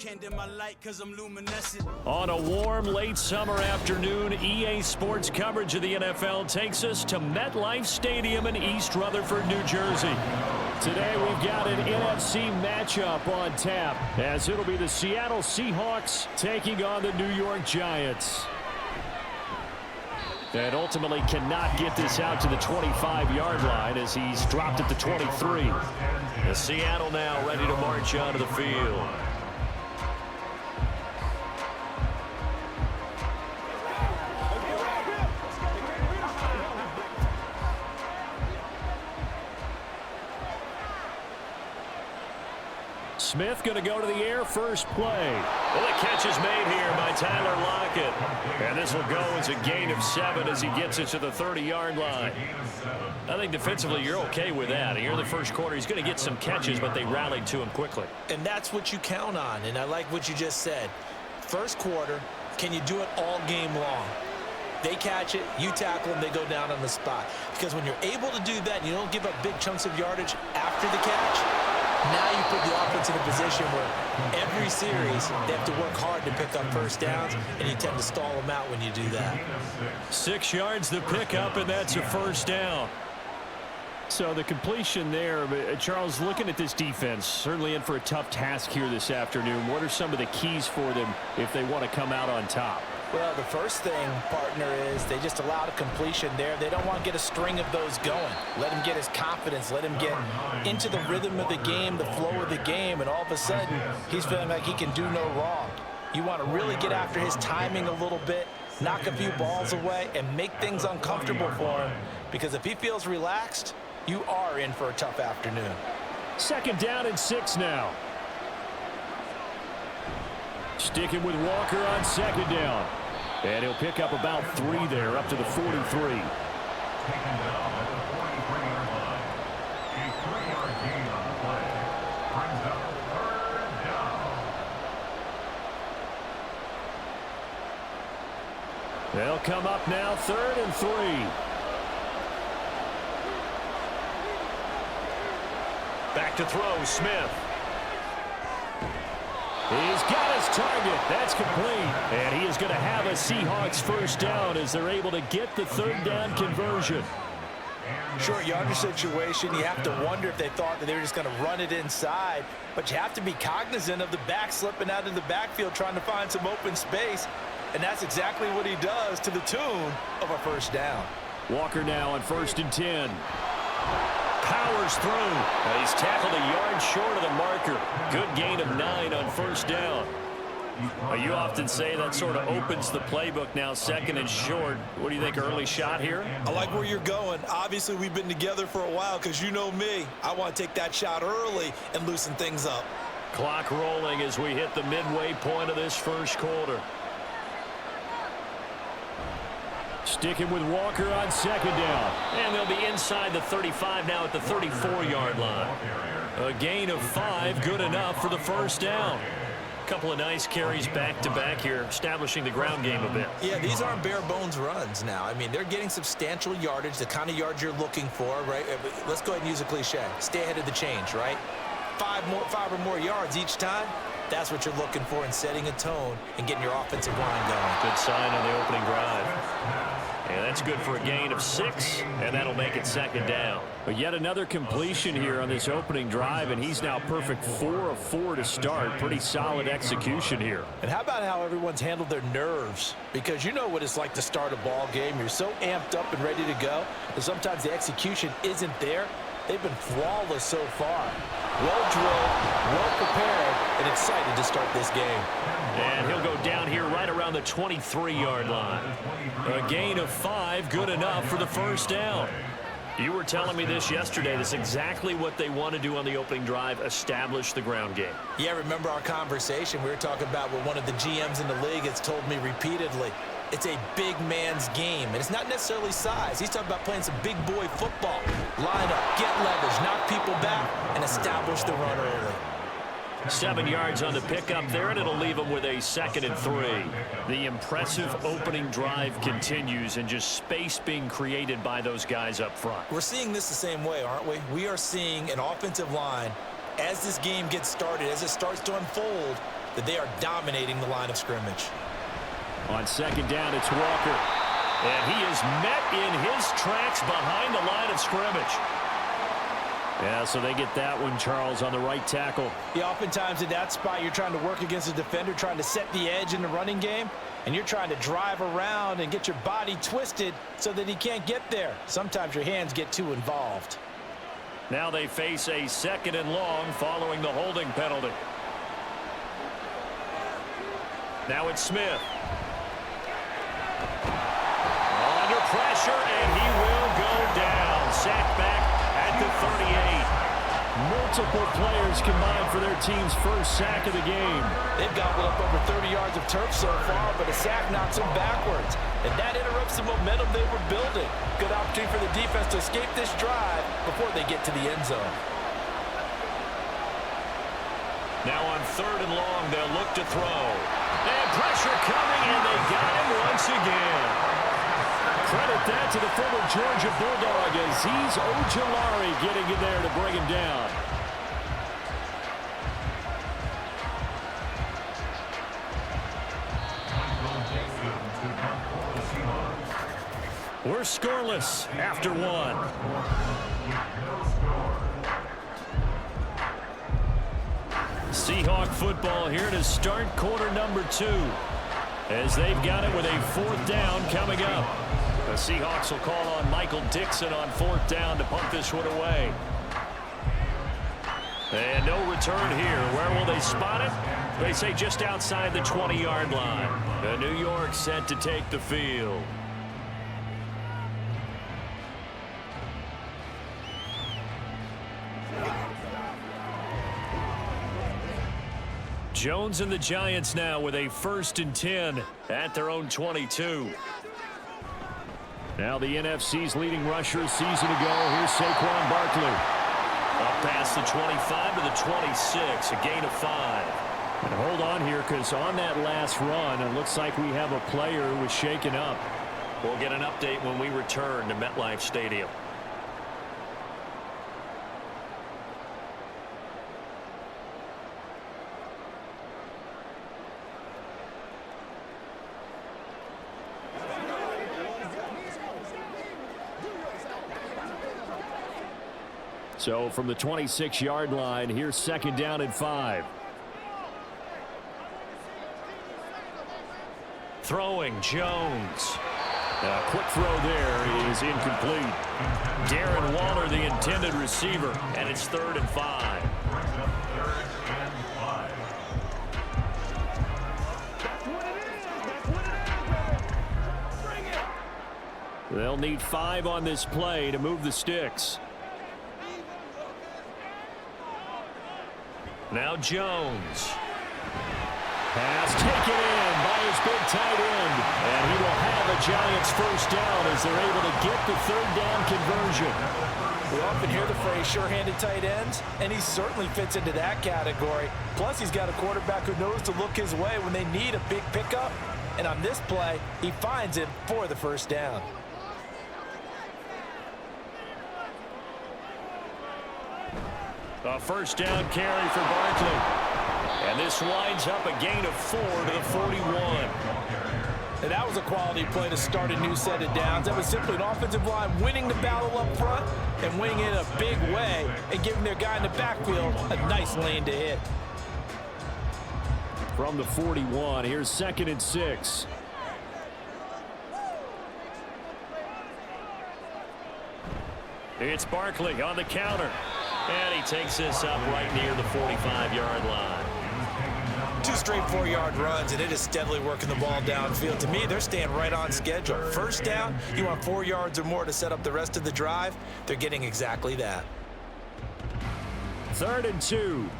can't dim my light because I'm luminescent. On a warm late summer afternoon, EA Sports coverage of the NFL takes us to MetLife Stadium in East Rutherford, New Jersey. Today we've got an NFC matchup on tap, as it'll be the Seattle Seahawks taking on the New York Giants. And ultimately cannot get this out to the 25-yard line as he's dropped at the 23. The Seattle now ready to march onto the field. Smith going to go to the air first play. Well, the catch is made here by Tyler Lockett. And this will go as a gain of 7 as he gets it to the 30-yard line. I think defensively you're okay with that. Here in the first quarter, he's going to get some catches, but they rallied to him quickly. And that's what you count on, and I like what you just said. First quarter, can you do it all game long? They catch it, you tackle them, they go down on the spot. Because when you're able to do that and you don't give up big chunks of yardage after the catch, now you put the offense in a position where every series they have to work hard to pick up first downs, and you tend to stall them out when you do that. 6 yards the pickup, and that's a first down. So the completion there, Charles, looking at this defense, certainly in for a tough task here this afternoon. What are some of the keys for them if they want to come out on top? Well, the first thing, partner, is they just allowed a completion there. They don't want to get a string of those going. Let him get his confidence. Let him get into the rhythm of the game, the flow of the game, and all of a sudden, he's feeling like he can do no wrong. You want to really get after his timing a little bit, knock a few balls away, and make things uncomfortable for him, because if he feels relaxed, you are in for a tough afternoon. 2nd down and 6 now. Sticking with Walker on 2nd down. And he'll pick up about 3 there, up to the 43. They'll come up now, 3rd and 3. Back to throw, Smith. He's got his target. That's complete. And he is going to have a Seahawks first down as they're able to get the 3rd down conversion. Short yardage situation, you have to wonder if they thought that they were just going to run it inside. But you have to be cognizant of the back slipping out of the backfield trying to find some open space. And that's exactly what he does, to the tune of a first down. Walker now on 1st and 10. Powers through. And he's tackled a yard short of the marker. Good gain of 9 on 1st down. You often say that sort of opens the playbook now, 2nd and short. What do you think, early shot here? I like where you're going. Obviously, we've been together for a while because you know me. I want to take that shot early and loosen things up. Clock rolling as we hit the midway point of this first quarter. Sticking with Walker on 2nd down. And they'll be inside the 35 now at the 34-yard line. A gain of 5, good enough for the first down. A couple of nice carries back-to-back here, establishing the ground game a bit. Yeah, these aren't bare-bones runs now. I mean, they're getting substantial yardage, the kind of yards you're looking for, right? Let's go ahead and use a cliche. Stay ahead of the change, right? 5 or more yards each time. That's what you're looking for in setting a tone and getting your offensive line going. Good sign on the opening drive. And that's good for a gain of 6, and that'll make it 2nd down. But yet another completion here on this opening drive, and he's now perfect 4 of 4 to start. Pretty solid execution here. And how about how everyone's handled their nerves? Because you know what it's like to start a ball game. You're so amped up and ready to go that sometimes the execution isn't there. They've been flawless so far. Well drilled, well prepared, and excited to start this game. And he'll go down here right around the 23-yard line. A gain of 5, good enough for the first down. You were telling me this yesterday. This is exactly what they want to do on the opening drive, establish the ground game. Yeah, remember our conversation? We were talking about what one of the GMs in the league has told me repeatedly. It's a big man's game, and it's not necessarily size. He's talking about playing some big boy football. Line up, get leverage, knock people back, and establish the run early. 7 yards on the pickup there, and it'll leave them with a 2nd and 3. The impressive opening drive continues, and just space being created by those guys up front. We're seeing this the same way, aren't we? We are seeing an offensive line, as this game gets started, as it starts to unfold, that they are dominating the line of scrimmage. On second down, it's Walker. And he is met in his tracks behind the line of scrimmage. Yeah, so they get that one, Charles, on the right tackle. Yeah, oftentimes in that spot, you're trying to work against a defender, trying to set the edge in the running game, and you're trying to drive around and get your body twisted so that he can't get there. Sometimes your hands get too involved. Now they face a 2nd and long following the holding penalty. Now it's Smith. Under pressure, and he will go down. Sacked back at the 38. Multiple players combined for their team's first sack of the game. They've gobbled up over 30 yards of turf so far, but a sack knocks them backwards. And that interrupts the momentum they were building. Good opportunity for the defense to escape this drive before they get to the end zone. Now on 3rd and long, they'll look to throw. And pressure coming, and they got him once again. Credit that to the former Georgia Bulldog, Azeez Ojulari getting in there to bring him down. We're scoreless after 1. Seahawk football here to start quarter number 2, as they've got it with a 4th down coming up. The Seahawks will call on Michael Dixon on 4th down to punt this one away. And no return here. Where will they spot it? They say just outside the 20-yard line. The New York set to take the field. Jones and the Giants now with a 1st and 10 at their own 22. Now the NFC's leading rusher a season ago. Here's Saquon Barkley. Up past the 25 to the 26, a gain of 5. And hold on here, because on that last run, it looks like we have a player who was shaken up. We'll get an update when we return to MetLife Stadium. So from the 26-yard line, here's 2nd down and 5. Throwing, Jones. A quick throw there is incomplete. Darren Waller, the intended receiver, and it's 3rd and 5. They'll need 5 on this play to move the sticks. Now Jones. Pass taken in by his big tight end. And he will have a Giants 1st down as they're able to get the 3rd down conversion. We often hear the phrase sure-handed tight ends, and he certainly fits into that category. Plus, he's got a quarterback who knows to look his way when they need a big pickup. And on this play, he finds him for the 1st down. A 1st down carry for Barkley. And this winds up a gain of 4 to the 41. And that was a quality play to start a new set of downs. That was simply an offensive line winning the battle up front and winning it in a big way and giving their guy in the backfield a nice lane to hit. From the 41, here's 2nd and 6. It's Barkley on the counter. And he takes this up right near the 45-yard line. 2 straight 4-yard runs, and it is steadily working the ball downfield. To me, they're staying right on schedule. 1st down, you want 4 yards or more to set up the rest of the drive. They're getting exactly that. 3rd and 2.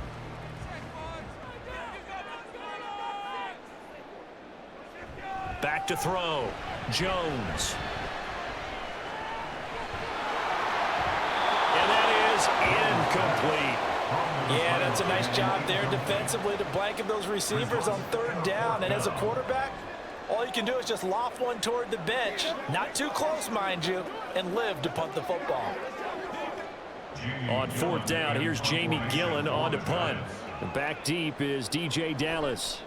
Back to throw. Jones. And that is incomplete. Yeah, that's a nice job there defensively to blanket those receivers on 3rd down. And as a quarterback, all you can do is just loft one toward the bench, not too close, mind you, and live to punt the football. On 4th down, here's Jamie Gillen on to punt. And back deep is DJ Dallas.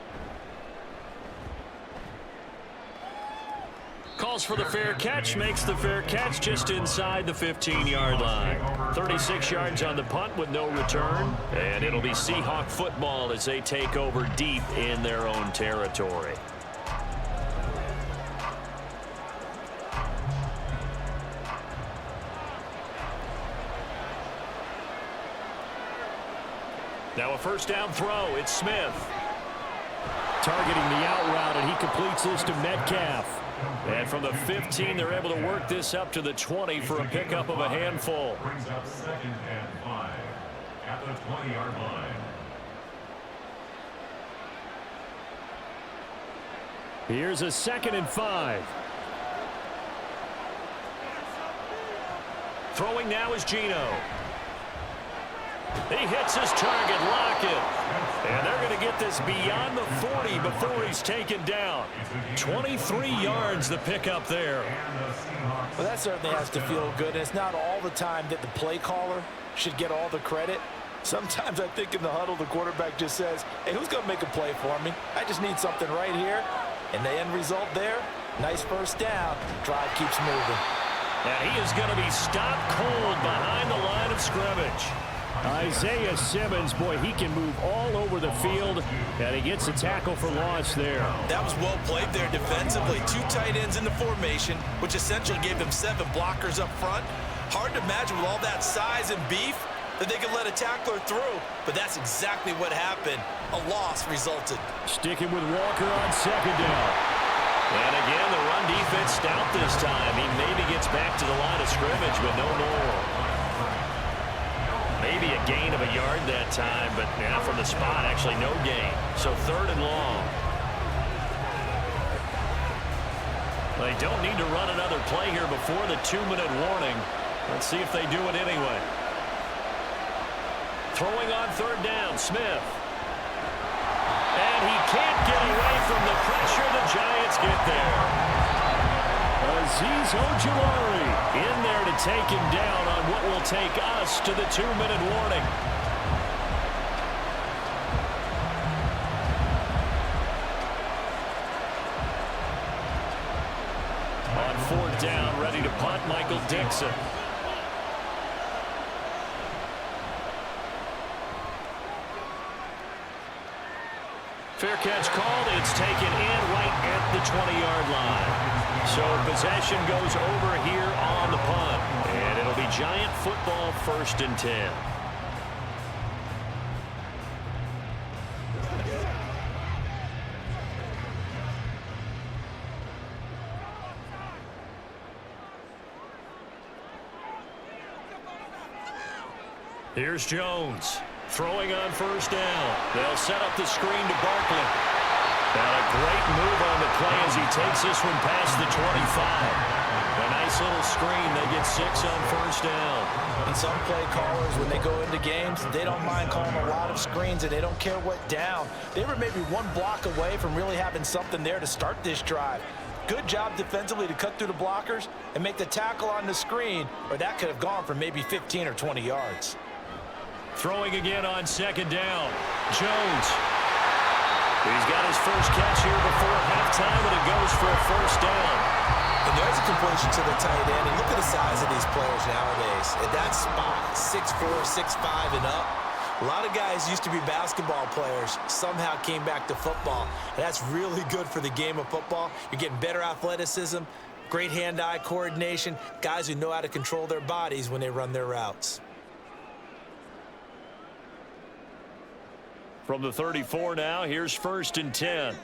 Calls for the fair catch, makes the fair catch just inside the 15-yard line. 36 yards on the punt with no return. And it'll be Seahawk football as they take over deep in their own territory. Now a first down throw. It's Smith. Targeting the out route, and he completes this to Metcalf. And from the 15, they're able to work this up to the 20 for a pickup of a handful. Brings up 2nd and 5 at the 20-yard line. Here's a 2nd and 5. Throwing now is Geno. He hits his target, Lockett. And they're going to get this beyond the 40 before he's taken down. 23 yards the pickup there. Well, that certainly has to feel good. And it's not all the time that the play caller should get all the credit. Sometimes I think in the huddle, the quarterback just says, hey, who's going to make a play for me? I just need something right here. And the end result there, nice first down. Drive keeps moving. And he is going to be stopped cold behind the line of scrimmage. Isaiah Simmons, boy, he can move all over the field, and he gets a tackle for loss there. That was well played there defensively. 2 tight ends in the formation, which essentially gave them 7 blockers up front. Hard to imagine with all that size and beef that they could let a tackler through, but that's exactly what happened. A loss resulted. Sticking with Walker on 2nd down. And again, the run defense stout this time. He maybe gets back to the line of scrimmage, but no more. Maybe a gain of a yard that time, but yeah, from the spot, actually no gain. So 3rd and long. They don't need to run another play here before the 2-minute warning. Let's see if they do it anyway. Throwing on 3rd down, Smith. And he can't get away from the pressure. The Giants get there. Azeez Ojulari in there to take him down on what will take us to the 2-minute warning. On 4th down, ready to punt, Michael Dixon. Fair catch called. It's taken in right at the 20-yard line. So possession goes over here on the punt. And it'll be Giant football 1st and 10. Here's Jones. Throwing on 1st down. They'll set up the screen to Barkley. And a great move on the play as he takes this one past the 25. A nice little screen. They get 6 on 1st down. And some play callers, when they go into games, they don't mind calling a lot of screens, and they don't care what down. They were maybe 1 block away from really having something there to start this drive. Good job defensively to cut through the blockers and make the tackle on the screen, or that could have gone for maybe 15 or 20 yards. Throwing again on 2nd down. Jones. He's got his first catch here before halftime, and it goes for a 1st down. And there's a completion to the tight end. And look at the size of these players nowadays. At that spot, 6'4", 6'5", and up. A lot of guys used to be basketball players, somehow came back to football. And that's really good for the game of football. You're getting better athleticism, great hand-eye coordination, guys who know how to control their bodies when they run their routes. From the 34 now, here's 1st and 10.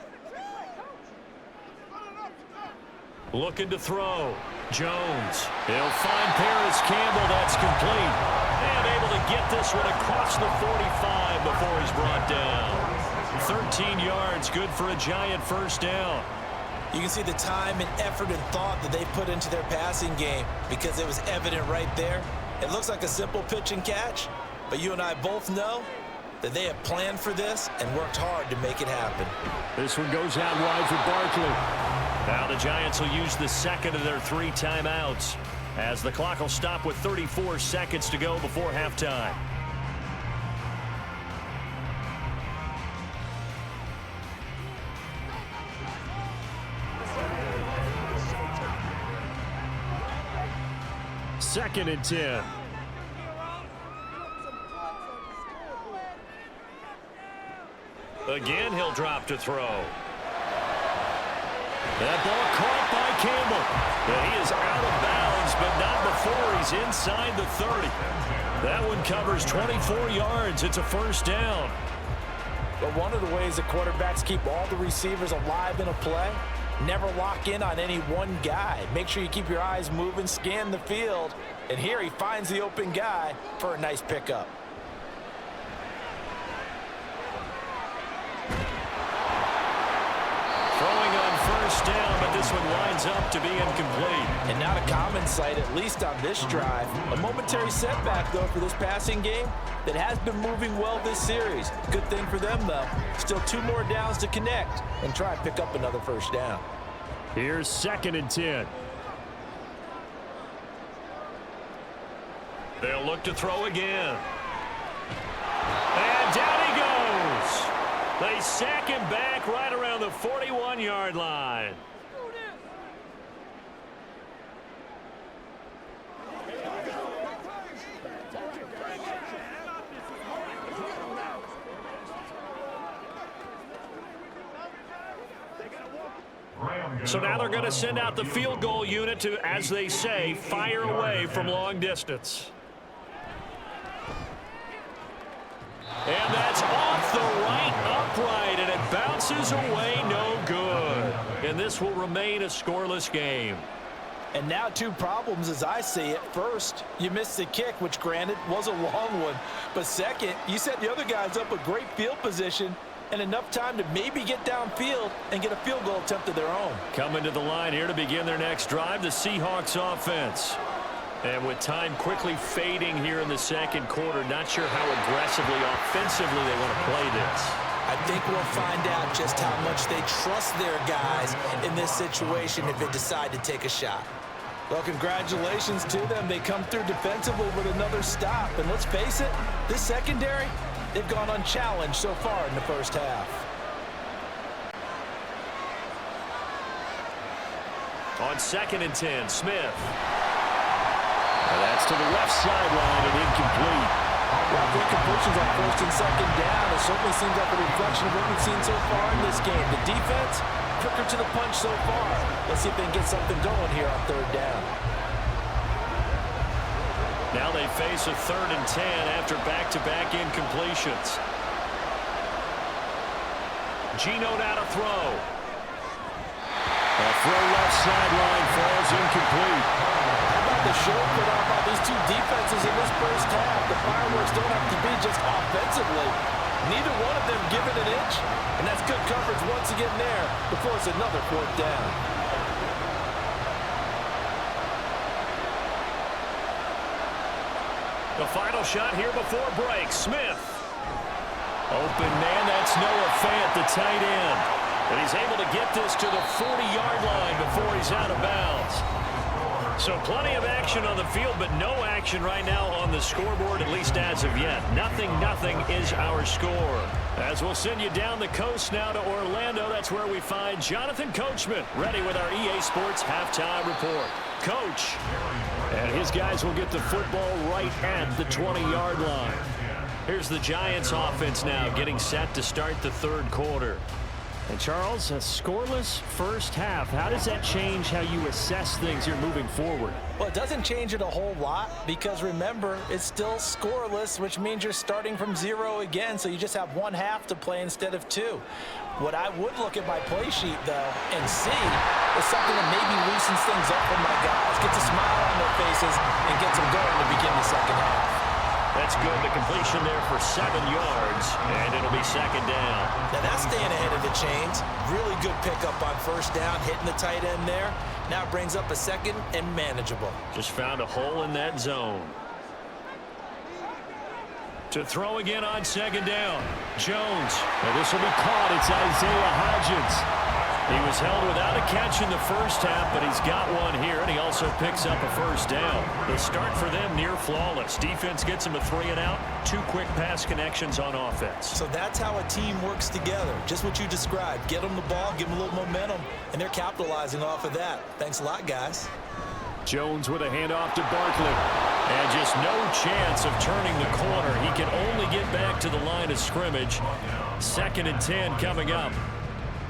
Looking to throw. Jones. He'll find Paris Campbell. That's complete. And able to get this one across the 45 before he's brought down. 13 yards, good for a Giant 1st down. You can see the time and effort and thought that they put into their passing game because it was evident right there. It looks like a simple pitch and catch, but you and I both know that they have planned for this and worked hard to make it happen. This one goes out wide for Barkley. Now the Giants will use the 2nd of their 3 timeouts as the clock will stop with 34 seconds to go before halftime. 2nd and 10. Again, he'll drop to throw. That ball caught by Campbell. And he is out of bounds, but not before he's inside the 30. That one covers 24 yards. It's a first down. But one of the ways the quarterbacks keep all the receivers alive in a play, never lock in on any one guy. Make sure you keep your eyes moving, scan the field. And here he finds the open guy for a nice pickup. Throwing on first down, but this one winds up to be incomplete. And not a common sight, at least on this drive. A momentary setback, though, for this passing game that has been moving well this series. Good thing for them, though. Still 2 more downs to connect and try and pick up another first down. Here's 2nd and 10. They'll look to throw again. And down he goes. They sack him back right around the 41-yard line. So now they're going to send out the field goal unit to, as they say, fire away from long distance. And that's off the right upright, and it bounces away no good. And this will remain a scoreless game. And now 2 problems as I see it. First, you missed the kick, which granted was a long one. But second, you set the other guys up with great field position and enough time to maybe get downfield and get a field goal attempt of their own. Coming to the line here to begin their next drive, the Seahawks offense. And with time quickly fading here in the second quarter, not sure how aggressively, offensively they want to play this. I think we'll find out just how much they trust their guys in this situation if they decide to take a shot. Well, congratulations to them. They come through defensively with another stop. And let's face it, this secondary, they've gone unchallenged so far in the first half. On 2nd and 10, Smith. And that's to the left sideline and incomplete. Well, 3 completions on 1st and 2nd down. It certainly seems like a reflection of what we've seen so far in this game. The defense, quicker to the punch so far. Let's see if they can get something going here on 3rd down. Now they face a 3rd and 10 after back-to-back incompletions. Geno now to throw. A throw left sideline falls incomplete. The show put up by these 2 defenses in this first half. The fireworks don't have to be just offensively. Neither one of them given an inch, and that's good coverage once again there to force another 4th down. The final shot here before break. Smith. Open man, that's Noah Fant, the tight end. And he's able to get this to the 40-yard line before he's out of bounds. So plenty of action on the field, but no action right now on the scoreboard, at least as of yet. 0-0 is our score. As we'll send you down the coast now to Orlando, that's where we find Jonathan Coachman, ready with our EA Sports halftime report. Coach, and his guys will get the football right at the 20-yard line. Here's the Giants offense now getting set to start the 3rd quarter. And Charles, a scoreless first half. How does that change how you assess things here moving forward? Well, it doesn't change it a whole lot because, remember, it's still scoreless, which means you're starting from 0 again, so you just have 1 half to play instead of 2. What I would look at my play sheet, though, and see is something that maybe loosens things up for my guys, gets a smile on their faces, and gets them going to begin the second half. That's good. The completion there for 7 yards, and it'll be 2nd down. Now that's staying ahead of the chains. Really good pickup on 1st down, hitting the tight end there. Now it brings up a 2nd and manageable. Just found a hole in that zone. To throw again on 2nd down. Jones. And this will be caught. It's Isaiah Hodgins. He was held without a catch in the first half, but he's got one here, and he also picks up a 1st down. The start for them near flawless. Defense gets him a 3 and out. 2 quick pass connections on offense. So that's how a team works together. Just what you described. Get them the ball, give them a little momentum, and they're capitalizing off of that. Thanks a lot, guys. Jones with a handoff to Barkley. And just no chance of turning the corner. He can only get back to the line of scrimmage. 2nd and 10 coming up.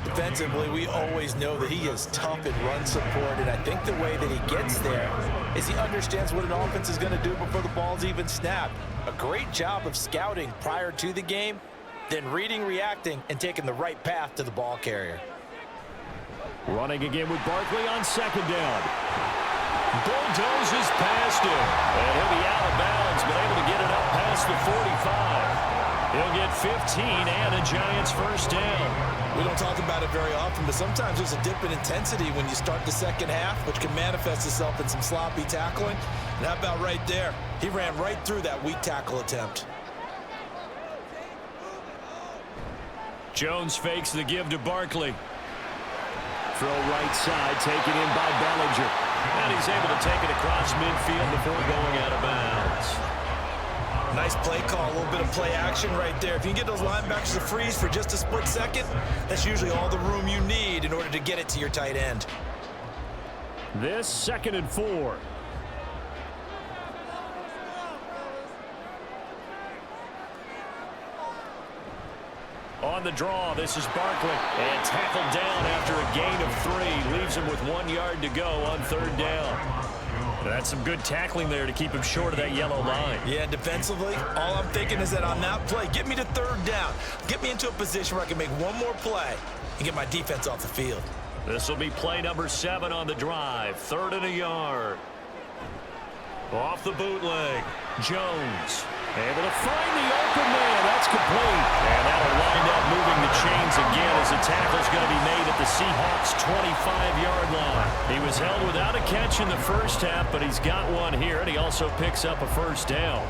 Defensively, we always know that he is tough in run support, and I think the way that he gets there is he understands what an offense is going to do before the ball's even snapped. A great job of scouting prior to the game, then reading, reacting, and taking the right path to the ball carrier. Running again with Barkley on 2nd down. Bulldozes past him, and he'll be out of bounds, but able to get it up past the 45. He'll get 15 and a Giants first down. We don't talk about it very often, but sometimes there's a dip in intensity when you start the second half, which can manifest itself in some sloppy tackling. And how about right there? He ran right through that weak tackle attempt. Jones fakes the give to Barkley. Throw right side, taken in by Bellinger. And he's able to take it across midfield before going out of bounds. Nice play call, a little bit of play action right there. If you can get those linebackers to freeze for just a split second, that's usually all the room you need in order to get it to your tight end. This 2nd and 4. On the draw, this is Barkley. And tackled down after a gain of 3. Leaves him with 1 yard to go on 3rd down. That's some good tackling there to keep him short of that yellow line. Yeah, defensively, all I'm thinking is that on that play, get me to 3rd down. Get me into a position where I can make one more play and get my defense off the field. This will be play number 7 on the drive. 3rd and a yard. Off the bootleg. Jones able to find the open man. That's complete. And that'll wind up moving the chains again as the tackle's going to be made at the Seahawks' 25-yard line. He was held without a catch in the first half, but he's got one here, and he also picks up a first down.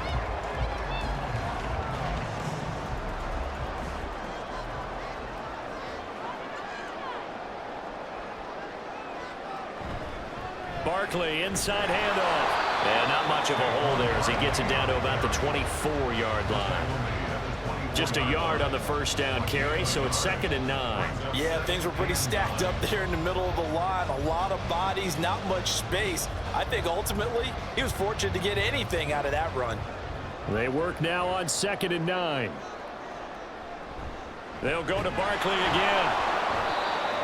Barkley, inside handoff. And not much of a hole there as he gets it down to about the 24-yard line. Just a yard on the first down carry, so it's 2nd and 9. Yeah, things were pretty stacked up there in the middle of the line. A lot of bodies, not much space. I think ultimately he was fortunate to get anything out of that run. They work now on 2nd and 9. They'll go to Barkley again.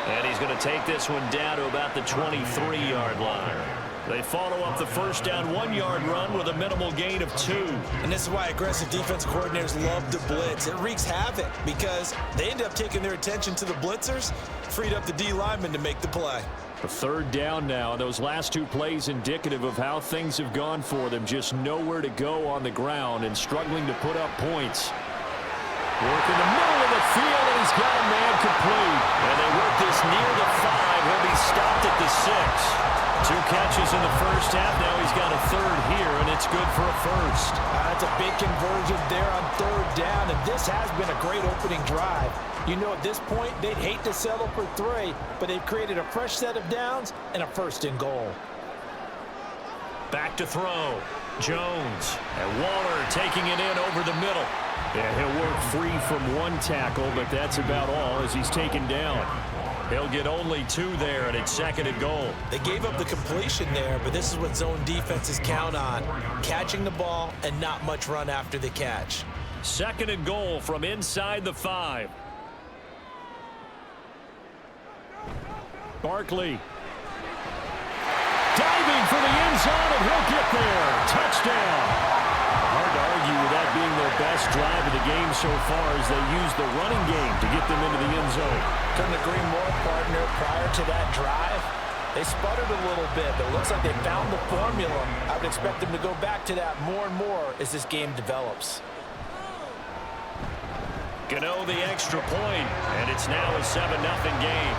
And he's going to take this one down to about the 23-yard line. They follow up the first down 1-yard run with a minimal gain of 2. And this is why aggressive defensive coordinators love to blitz. It wreaks havoc because they end up taking their attention to the blitzers, freed up the D lineman to make the play. A 3rd down now. Those last 2 plays indicative of how things have gone for them. Just nowhere to go on the ground and struggling to put up points. Work in the middle of the field, and he's got a man complete. And they work this near the 5. He'll be stopped at the 6. 2 catches in the first half. Now he's got a 3rd here, and it's good for a first. That's a big conversion there on 3rd down, and this has been a great opening drive. You know, at this point, they'd hate to settle for 3, but they've created a fresh set of downs and a 1st and goal. Back to throw. Jones. And Waller taking it in over the middle. Yeah, he'll work free from 1 tackle, but that's about all as he's taken down. He'll get only 2 there, and it's 2nd and goal. They gave up the completion there, but this is what zone defenses count on. Catching the ball and not much run after the catch. 2nd and goal from inside the 5. Barkley. Diving for the end zone, and he'll get there. Touchdown. Hard to argue with that being their best drive of the game so far as they use the running game to get them into the end zone. Couldn't agree more, partner. Prior to that drive, they sputtered a little bit, but it looks like they found the formula. I would expect them to go back to that more and more as this game develops. Gano the extra point, and it's now a 7-0 game.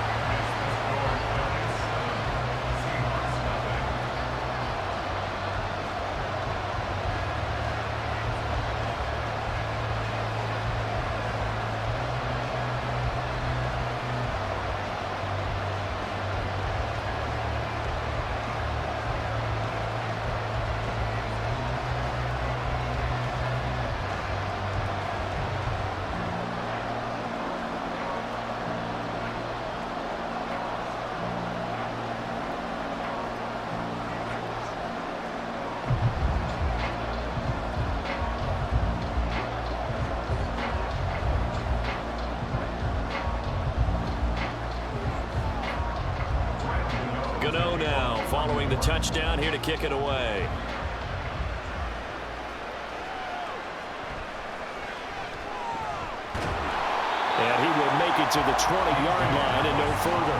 Gano now following the touchdown here to kick it away. And he will make it to the 20-yard line and no further.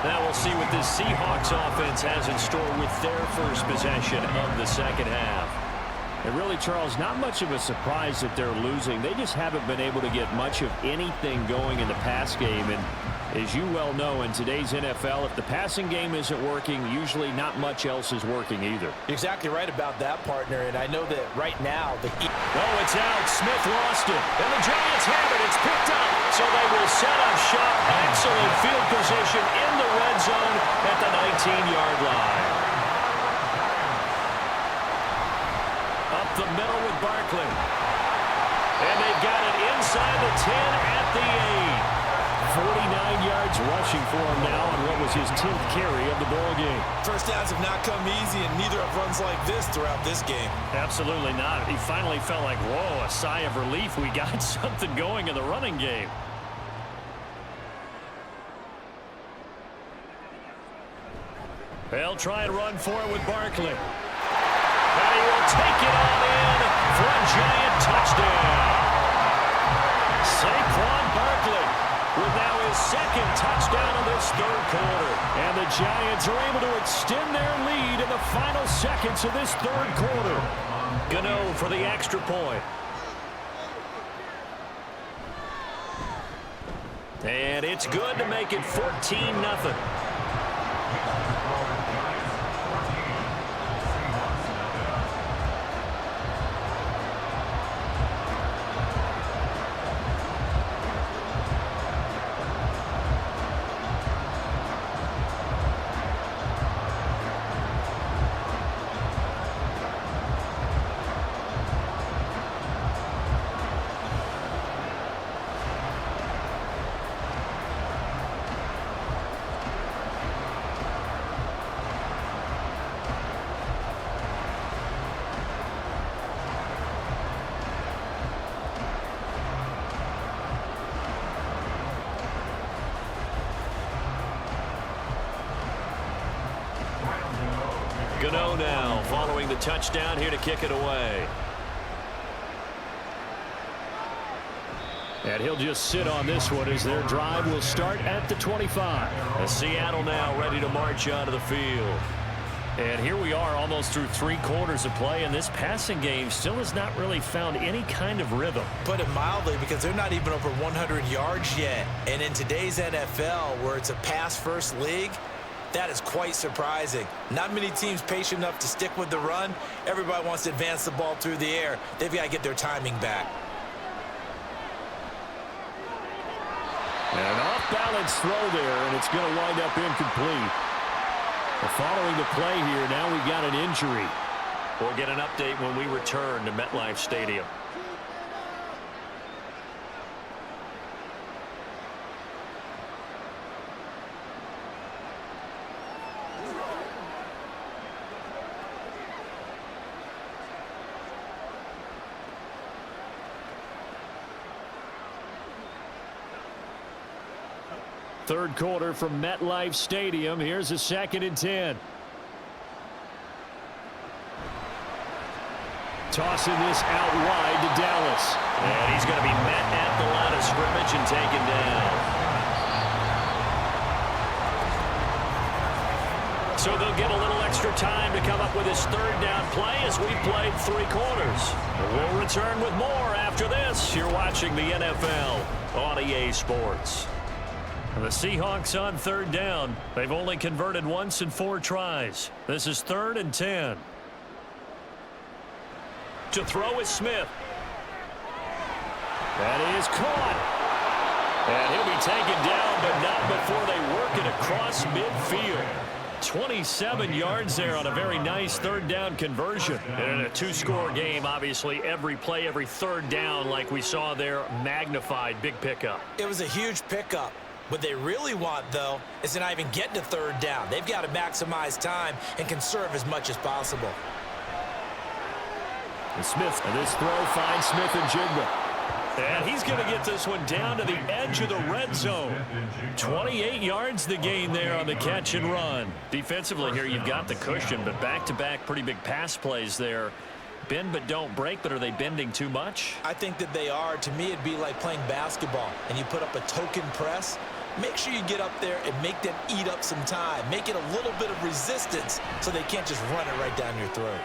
Now we'll see what this Seahawks offense has in store with their first possession of the second half. And really, Charles, not much of a surprise that they're losing. They just haven't been able to get much of anything going in the pass game. And as you well know, in today's NFL, if the passing game isn't working, usually not much else is working either. You're exactly right about that, partner. And I know that right now, oh, it's out. Smith lost it. And the Giants have it. It's picked up. So they will set up shop. Excellent field position in the red zone at the 19-yard line. Up the middle with Barkley. And they've got it inside the 10 at the 8. 49 yards rushing for him now on what was his 10th carry of the ball game. first downs have not come easy, and neither have runs like this throughout this game. Absolutely not. He finally felt like, whoa, a sigh of relief. We got something going in the running game. They'll try and run for it with Barkley. And he will take it on in for a Giant touchdown. Saquon Barkley with now his second touchdown of this third quarter. And the Giants are able to extend their lead in the final seconds of this third quarter. Gano for the extra point. And it's good to make it 14-0. Gano now following the touchdown here to kick it away. And he'll just sit on this one as their drive will start at the 25. And Seattle now ready to march onto the field. And here we are almost through 3 quarters of play, and this passing game still has not really found any kind of rhythm. Put it mildly, because they're not even over 100 yards yet. And in today's NFL, where it's a pass-first league, that is quite surprising. Not many teams patient enough to stick with the run. Everybody wants to advance the ball through the air. They've got to get their timing back. And an off-balance throw there, and it's going to wind up incomplete. Well, following the play here, now we've got an injury. We'll get an update when we return to MetLife Stadium. Third quarter from MetLife Stadium. Here's a 2nd and 10. Tossing this out wide to Dallas. And he's going to be met at the line of scrimmage and taken down. So they'll get a little extra time to come up with his third down play as we've played 3 quarters. We'll return with more after this. You're watching the NFL on EA Sports. The Seahawks on third down. They've only converted once in 4 tries. This is 3rd and 10. To throw is Smith. That is caught. And he'll be taken down, but not before they work it across midfield. 27 yards there on a very nice third down conversion. And in a 2-score game, obviously, every play, every third down, like we saw there, magnified. Big pickup. It was a huge pickup. What they really want, though, is to not even get to third down. They've got to maximize time and conserve as much as possible. And Smith, and this throw finds Smith and Jigba. And he's going to get this one down to the edge of the red zone. 28 yards the gain there on the catch and run. Defensively here, you've got the cushion, but back-to-back pretty big pass plays there. Bend but don't break, but are they bending too much? I think that they are. To me, it'd be like playing basketball, and you put up a token press. Make sure you get up there and make them eat up some time. Make it a little bit of resistance so they can't just run it right down your throat.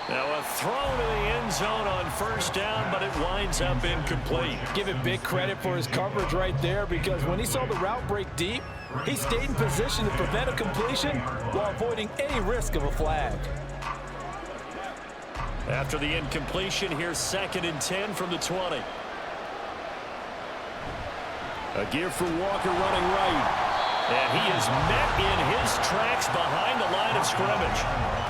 Now a throw to the end zone on first down, but it winds up incomplete. Give it big credit for his coverage right there, because when he saw the route break deep, he stayed in position to prevent a completion while avoiding any risk of a flag. After the incompletion, here's 2nd and 10 from the 20. A give for Walker running right. And he is met in his tracks behind the line of scrimmage.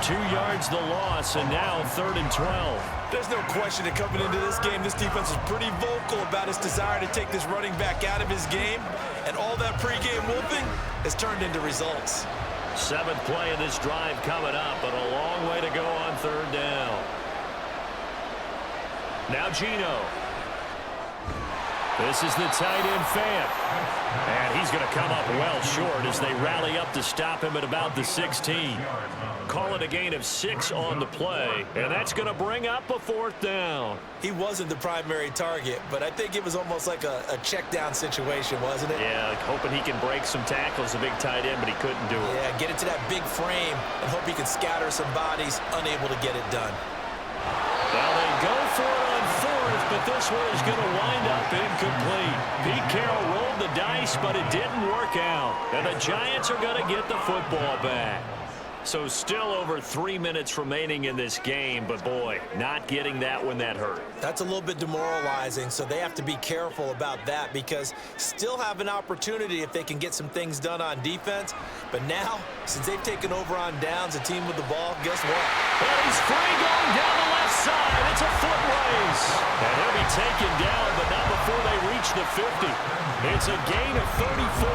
2 yards the loss, and now 3rd and 12. There's no question that coming into this game, this defense is pretty vocal about its desire to take this running back out of his game. And all that pregame whooping has turned into results. 7th play of this drive coming up, but a long way to go on 3rd down. Now Gino. This is the tight end Fant. And he's going to come up well short as they rally up to stop him at about the 16. Call it a gain of 6 on the play, and that's going to bring up a 4th down. He wasn't the primary target, but I think it was almost like a check down situation, wasn't it? Yeah, hoping he can break some tackles, a big tight end, but he couldn't do it. Yeah, get into that big frame and hope he can scatter some bodies, unable to get it done. Well, they go for it on 4th, but this one is going to wind up incomplete. Pete Carroll rolled the dice, but it didn't work out. And the Giants are going to get the football back. So still over 3 minutes remaining in this game, but boy, not getting that when that hurt. That's a little bit demoralizing, so they have to be careful about that, because still have an opportunity if they can get some things done on defense. But now, since they've taken over on downs, a team with the ball, guess what? And he's free going down the left side. It's a foot race. And he'll be taken down, but not before they reach the 50. It's a gain of 34.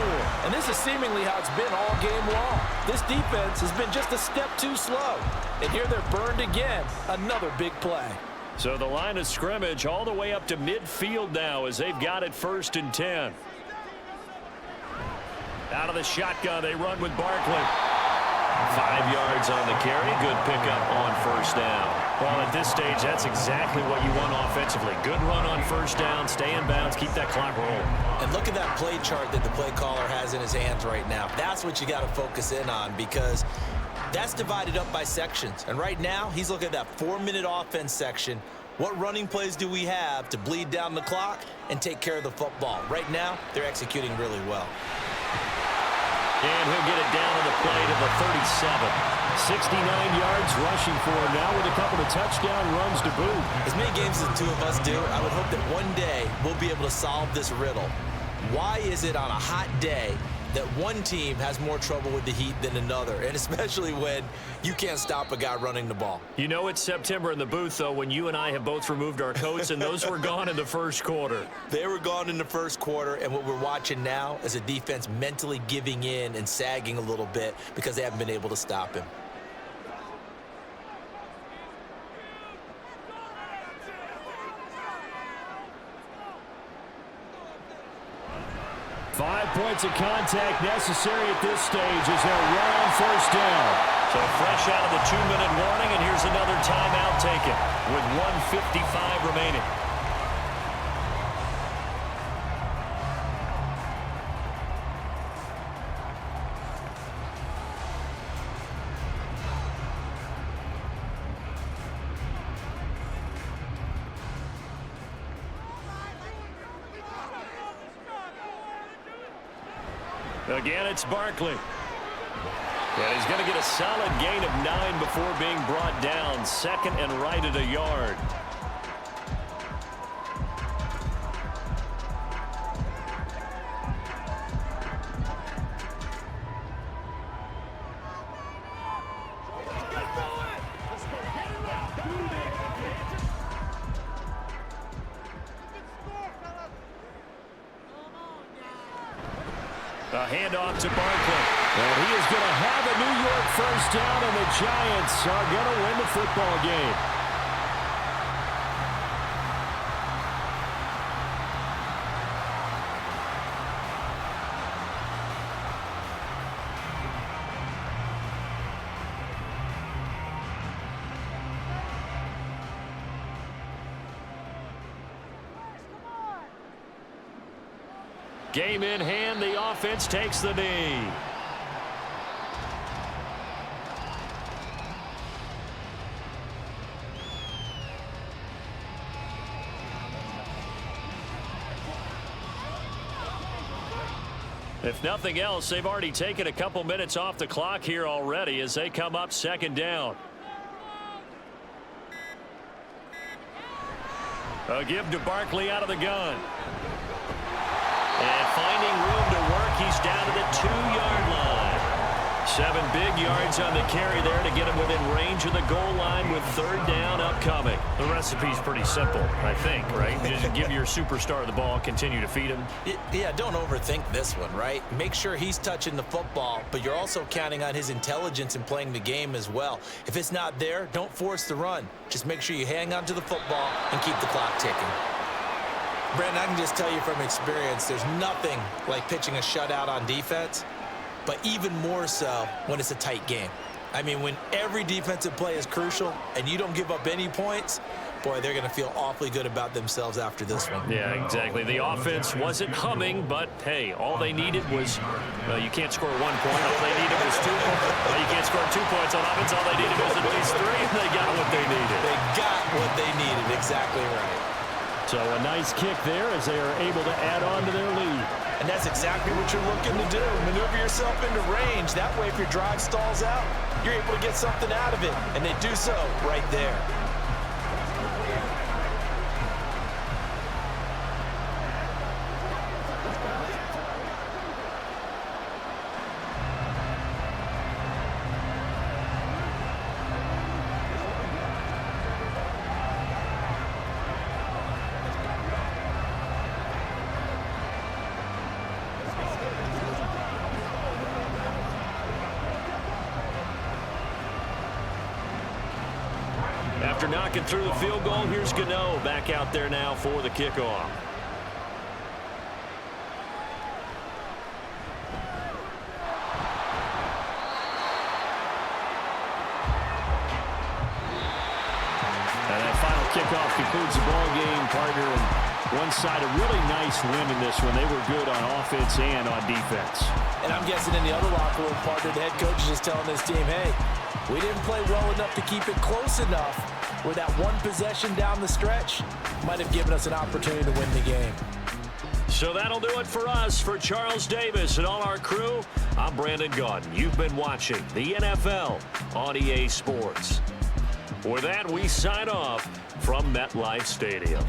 And this is seemingly how it's been all game long. This defense has been just a step too slow. And here they're burned again. Another big play. So the line of scrimmage all the way up to midfield now as they've got it 1st and 10. Out of the shotgun, they run with Barkley. 5 yards on the carry. Good pickup on 1st down. Well, at this stage, that's exactly what you want offensively. Good run on 1st down, stay in bounds, keep that clock rolling. And look at that play chart that the play caller has in his hands right now. That's what you got to focus in on, because that's divided up by sections. And right now, he's looking at that 4-minute offense section. What running plays do we have to bleed down the clock and take care of the football? Right now, they're executing really well. And he'll get it down on the play to the 37. 69 yards rushing for him now with a couple of touchdown runs to boot. As many games as the two of us do, I would hope that one day we'll be able to solve this riddle. Why is it on a hot day that one team has more trouble with the heat than another, and especially when you can't stop a guy running the ball? You know it's September in the booth, though, when you and I have both removed our coats, and those were gone in the 1st quarter. They were gone in the 1st quarter, and what we're watching now is a defense mentally giving in and sagging a little bit because they haven't been able to stop him. Five points of contact necessary at this stage as they'll run on 1st down. So fresh out of the 2-minute warning, and here's another timeout taken with 1:55 remaining. Again, it's Barkley. And he's going to get a solid gain of 9 before being brought down. 2nd and right at a yard. A handoff to Barkley. And he is going to have a New York 1st down, and the Giants are going to win the football game. Game in hand, the offense takes the knee. If nothing else, they've already taken a couple minutes off the clock here already as they come up second down. A give to Barkley out of the gun. And finding room to work, he's down to the 2-yard line. 7 big yards on the carry there to get him within range of the goal line with third down upcoming. The recipe's pretty simple, I think, right? Just give your superstar the ball, continue to feed him. Yeah, don't overthink this one, right? Make sure he's touching the football, but you're also counting on his intelligence in playing the game as well. If it's not there, don't force the run. Just make sure you hang on to the football and keep the clock ticking. Brandon, I can just tell you from experience, there's nothing like pitching a shutout on defense, but even more so when it's a tight game. I mean, when every defensive play is crucial and you don't give up any points, boy, they're going to feel awfully good about themselves after this one. Yeah, exactly. The offense wasn't humming, but, hey, all they needed was, you can't score 1 point. All they needed was 2 points. You can't score 2 points on offense. All they needed was at least 3, and they got what they needed. They got what they needed. Exactly right. So a nice kick there as they are able to add on to their lead. And that's exactly what you're looking to do. Maneuver yourself into range. That way, if your drive stalls out, you're able to get something out of it. And they do so right there. After knocking through the field goal, here's Gano back out there now for the kickoff. And that final kickoff concludes the ball game, partner. And one side a really nice win in this one. They were good on offense and on defense. And I'm guessing in the other locker room, partner, the head coach is just telling this team, hey, we didn't play well enough to keep it close enough where that one possession down the stretch might have given us an opportunity to win the game. So that'll do it for us. For Charles Davis and all our crew, I'm Brandon Gaudin. You've been watching the NFL on EA Sports. With that, we sign off from MetLife Stadium.